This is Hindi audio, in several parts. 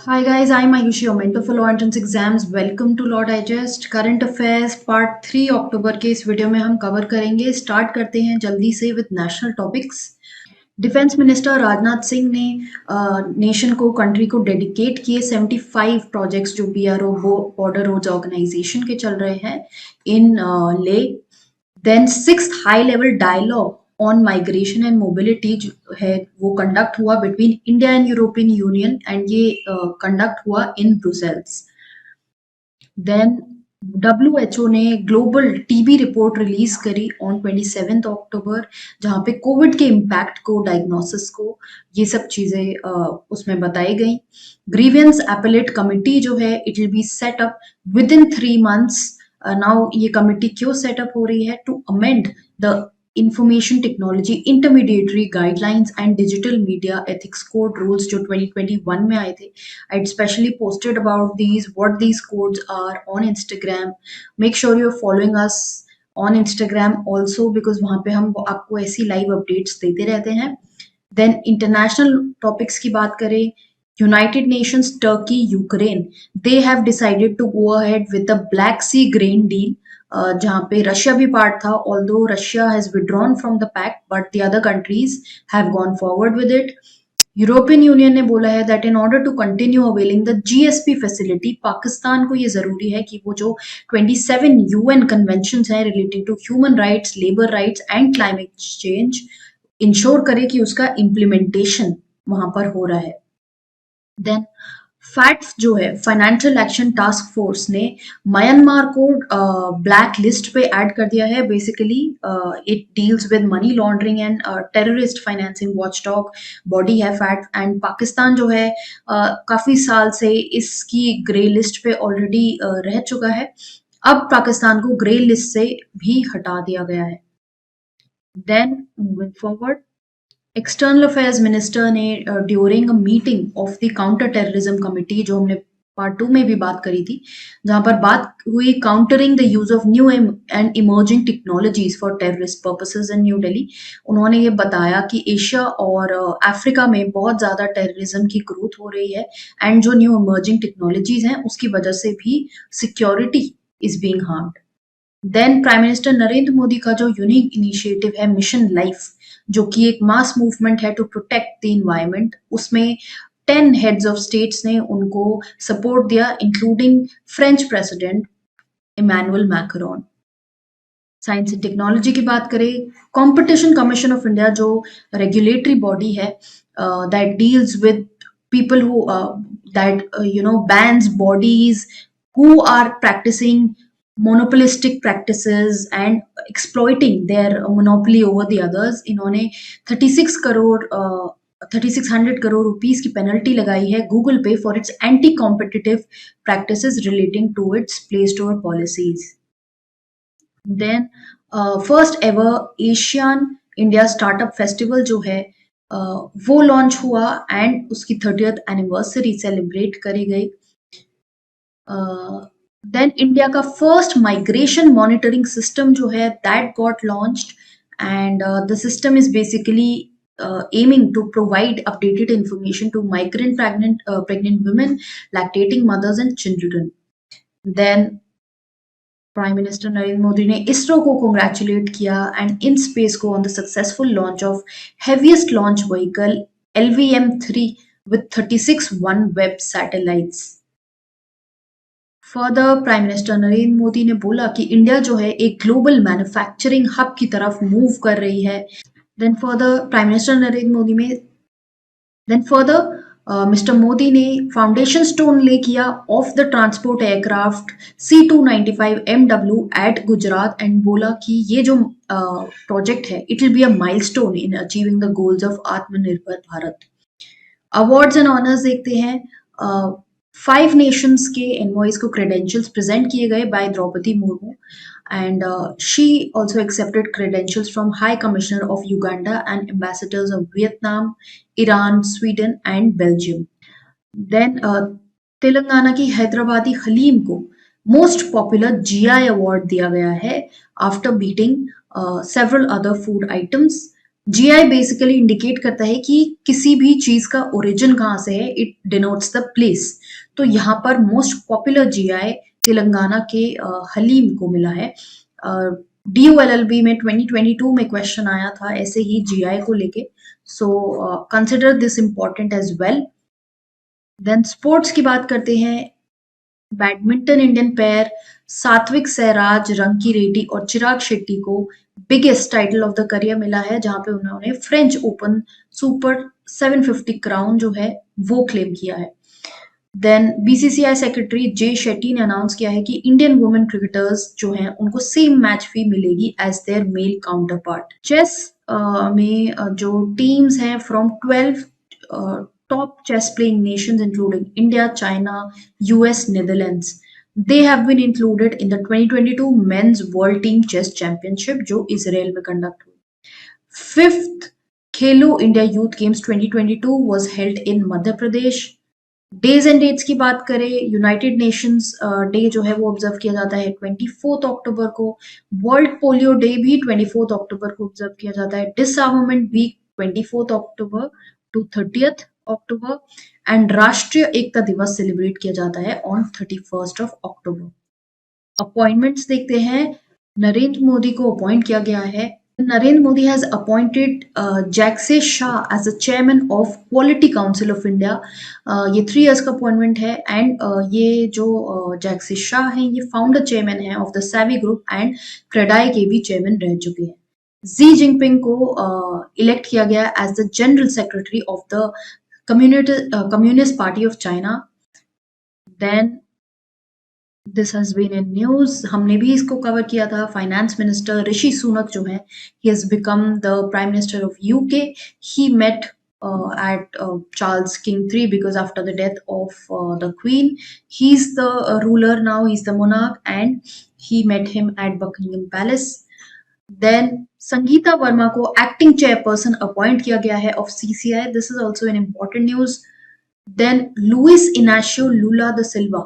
Hi guys, I'm Ayushi, your mentor for law entrance exams. Welcome to Law Digest. Current affairs part 3 अक्टूबर के इस वीडियो में हम कवर करेंगे. स्टार्ट करते हैं जल्दी से with national topics. Defence minister Rajnath Singh ने नेशन को कंट्री को डेडिकेट किए 75 प्रोजेक्ट्स जो बीआरओ बॉर्डर रोड्स ऑर्गेनाइजेशन के चल रहे हैं इन ले. Then 6th high level dialogue on migration and mobility जो है वो कंडक्ट हुआ between India and European Union and ये कंडक्ट हुआ इन ब्रुसेल्स. देन WHO ने ग्लोबल टीबी रिपोर्ट रिलीज करी ऑन 27 अक्टूबर जहां पे कोविड के इम्पैक्ट को डायग्नोसिस को ये सब चीजें उसमें बताई गई. ग्रीवियंस एपेलेट कमिटी जो है it will be set up within 3 months. Now ये कमिटी क्यों सेटअप हो रही है? To amend the information technology intermediary guidelines and digital media ethics code rules जो 2021 में आए थे. I specially posted about what these codes are on Instagram. Make sure you're following us on Instagram also because वहाँ पे हम आपको ऐसी live updates देते रहते हैं. Then international topics की बात करें, United Nations, Turkey, Ukraine, they have decided to go ahead with the Black Sea grain deal. जहाँ पे रशिया भी पार्ट था, although Russia has withdrawn from the pact, but the other countries have gone forward with it. European Union ने बोला है that in order to continue availing the GSP facility Pakistan को ये जरूरी है कि वो जो 27 यूएन कन्वेंशन हैं related to human rights, labour rights and climate change ensure करे कि उसका इम्प्लीमेंटेशन वहां पर हो रहा है. देन फैक्ट्स जो है फाइनेंशियल एक्शन टास्क फोर्स ने म्यांमार को ब्लैक लिस्ट पे ऐड कर दिया है. Basically it deals with money laundering and terrorist financing watchdog body है फैक्ट. एंड पाकिस्तान जो है काफी साल से इसकी ग्रे लिस्ट पे ऑलरेडी रह चुका है. अब पाकिस्तान को ग्रे लिस्ट से भी हटा दिया गया है. Then moving forward, external affairs minister ने during a meeting of the counter terrorism committee जो हमने पार्ट 2 में भी बात करी थी जहां पर बात हुई countering the use of new and emerging technologies for terrorist purposes in new Delhi. उन्होंने ये बताया कि एशिया और अफ्रीका में बहुत ज्यादा टेररिज्म की ग्रोथ हो रही है एंड जो न्यू इमर्जिंग टेक्नोलॉजीज हैं उसकी वजह से भी security is being harmed. Then prime minister Narendra Modi का जो यूनिक इनिशिएटिव है मिशन लाइफ जो कि एक मास मूवमेंट है टू प्रोटेक्ट द इन्वायरमेंट, उसमें 10 हेड्स ऑफ स्टेट्स ने उनको सपोर्ट दिया including French president Emmanuel Macron. Science and technology की बात करें, कंपटीशन कमीशन ऑफ इंडिया जो रेगुलेटरी बॉडी है that deals with people who that bans bodies who are practicing monopolistic practices and exploiting their monopoly over the others. इन्होंने 3600 करोड़ रुपीस की पेनल्टी लगाई है गूगल पे for its anti competitive practices relating to its Play Store policies. Then first ever Asian India startup festival जो है वो लॉन्च हुआ एंड उसकी 30th एनिवर्सरी सेलिब्रेट करी गई. देन इंडिया का फर्स्ट माइग्रेशन मॉनिटरिंग सिस्टम जो है that got launched and the system is basically aiming to provide updated information to migrant pregnant women, lactating mothers and children. Then prime minister Narendra Modi ने इसरो को कांग्रेचुलेट किया एंड इन स्पेस को on the successful launch of heaviest launch vehicle LVM-3 with 36 OneWeb satellites. Further prime minister Narendra Modi ने बोला कि इंडिया जो है एक ग्लोबल मैन्युफैक्चरिंग हब की तरफ मूव कर रही है. Then further prime minister Narendra Modi में मिस्टर मोदी ने फाउंडेशन स्टोन ले किया of the transport aircraft C295MW at Gujarat and बोला कि ये जो प्रोजेक्ट है it will be a milestone in achieving the goals of Atmanirbhar Bharat. Awards and honours देखते हैं. 5 नेशंस के एनवॉइस को क्रेडेंशियल्स प्रेजेंट किए गए by Draupadi Murmu and she also accepted credentials from High Commissioner of Uganda and ambassadors of Vietnam, Iran, Sweden and Belgium. Then Telangana की हैदराबादी हलीम को मोस्ट पॉपुलर GI अवार्ड दिया गया है after beating several other food items. GI basically indicate करता है कि किसी भी चीज का ओरिजिन कहाँ से है, इट डिनोट्स द प्लेस। तो यहाँ पर मोस्ट पॉपुलर जीआई तेलंगाना के हलीम को मिला है। DULLB में 2022 में क्वेश्चन आया था ऐसे ही जीआई को लेके, so consider this important as well. Then sports की बात करते हैं। Badminton Indian pair Satwik Sairaj, रंकी Reddy और चिराग शेट्टी को biggest title of the career मिला है, जहां पे उन्होंने फ्रेंच ओपन सुपर 750 क्राउन जो है वो क्लेम किया है। देन बीसीसीआई सेक्रेटरी जे शेट्टी ने अनाउंस किया है कि इंडियन वुमेन क्रिकेटर्स जो हैं उनको सेम मैच फी मिलेगी as their male counterpart. Chess में जो टीम्स हैं from 12 top chess playing nations including India, China, US, Netherlands, they have been included in the 2022 men's world team chess championship जो इसराइल में कंडक्ट हुई। Fifth Khelo India youth games 2022 was held in Madhya Pradesh. Days and dates की बात करें, यूनाइटेड नेशंस डे जो है वो ऑब्जर्व किया जाता है 24 अक्टूबर को। वर्ल्ड पोलियो डे भी 24 अक्टूबर को ऑब्जर्व किया जाता है। Disarmament week 24 October to 30 October and Rashtriya Ekta दिवस सेलिब्रेट किया जाता है ऑन 31 अक्टूबर। अपॉइंटमेंट्स देखते हैं। नरेंद्र मोदी को अपॉइंट किया गया है। Narendra Modi has appointed Jagse Shah as the chairman of Quality Council of India. ये 3 years का अपॉइंटमेंट है एंड ये जो जैक्से शाह हैं ये फाउंडर चेयरमैन है of the savvy group and CREDAI के भी चेयरमैन रह चुके हैं। जी जिनपिंग को इलेक्ट किया गया as the general secretary of the communist party of China. Then this has been in news, हमने भी इसको कवर किया था। फाइनेंस मिनिस्टर ऋषि सुनक जो है ही has become the prime minister of UK. He met at Charles King III because after the death of the Queen, he's the ruler now, he's the monarch, and he met him at Buckingham Palace. Then Sangeeta Verma को acting chairperson appoint किया गया है of CCI. This is also an important news. Then Luis Inacio Lula da Silva,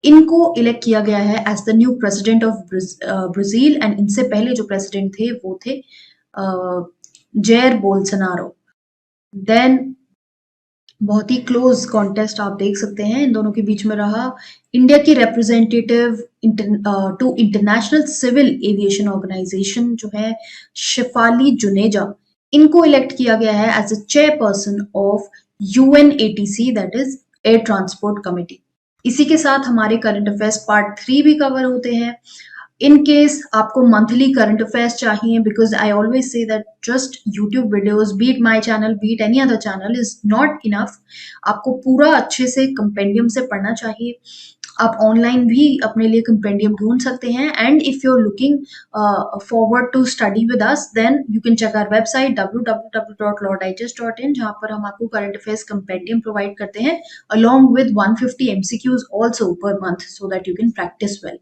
इनको इलेक्ट किया गया है as the new president of Brazil and इनसे पहले जो प्रेसिडेंट थे वो थे जेयर बोल्सोनारो। देन बहुत ही क्लोज कॉन्टेस्ट आप देख सकते हैं इन दोनों के बीच में रहा। इंडिया की representative to international civil aviation organisation जो है शिफाली जुनेजा, इनको इलेक्ट किया गया है as a chairperson of UNATC that is air transport committee. इसी के साथ हमारे करंट अफेयर्स पार्ट 3 भी कवर होते हैं। इन केस आपको मंथली करंट अफेयर्स चाहिए, because I always say that just YouTube videos, be it my channel, be it any other channel is not enough. आपको पूरा अच्छे से कंपेंडियम से पढ़ना चाहिए। आप ऑनलाइन भी अपने लिए कंपेंडियम ढूंढ सकते हैं and if you are looking forward to study with us then you can check our website www.lorddigest.in, जहां पर हम आपको करंट अफेयर्स कंपेंडियम प्रोवाइड करते हैं along with 150 MCQs also per month so that you can practice well.